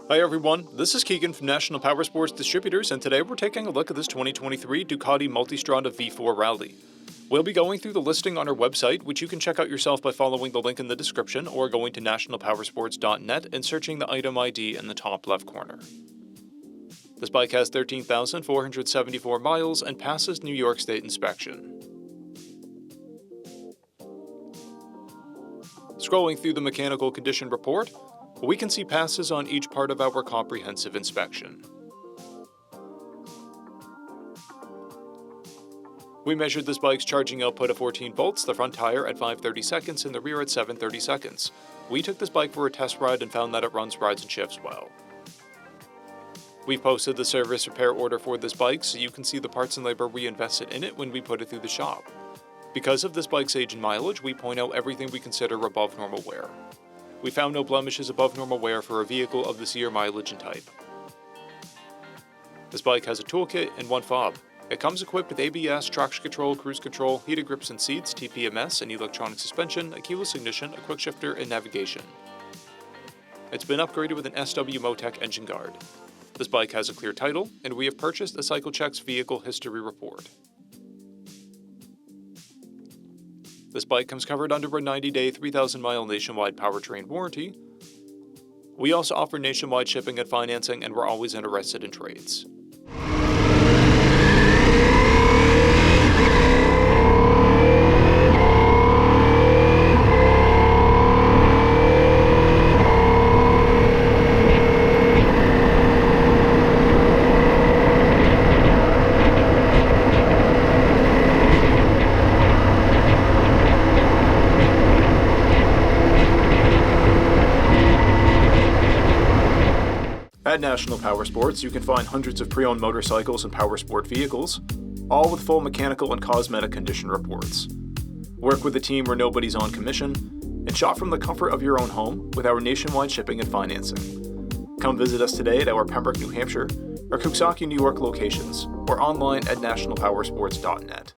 Hi everyone, this is Keegan from National Powersports Distributors, and today we're taking a look at this 2023 Ducati Multistrada V4 Rally. We'll be going through the listing on our website, which you can check out yourself by following the link in the description or going to nationalpowersports.net and searching the item ID in the top left corner. This bike has 13,474 miles and passes New York State inspection. Scrolling through the mechanical condition report, we can see passes on each part of our comprehensive inspection. We measured this bike's charging output at 14 volts, the front tire at 530 seconds, and the rear at 730 seconds. We took this bike for a test ride and found that it runs, rides, and shifts well. We've posted the service repair order for this bike so you can see the parts and labor we invested in it when we put it through the shop. Because of this bike's age and mileage, we point out everything we consider above normal wear. We found no blemishes above normal wear for a vehicle of this year, mileage, and type. This bike has a toolkit and one fob. It comes equipped with ABS, traction control, cruise control, heated grips and seats, TPMS, and electronic suspension, a keyless ignition, a quick shifter, and navigation. It's been upgraded with an SW Motec engine guard. This bike has a clear title, and we have purchased a CycleCheck's vehicle history report. This bike comes covered under a 90-day, 3,000-mile nationwide powertrain warranty. We also offer nationwide shipping and financing, and we're always interested in trades. At National Powersports, you can find hundreds of pre-owned motorcycles and powersport vehicles, all with full mechanical and cosmetic condition reports. Work with a team where nobody's on commission, and shop from the comfort of your own home with our nationwide shipping and financing. Come visit us today at our Pembroke, New Hampshire, or Coxsackie, New York locations, or online at nationalpowersports.net.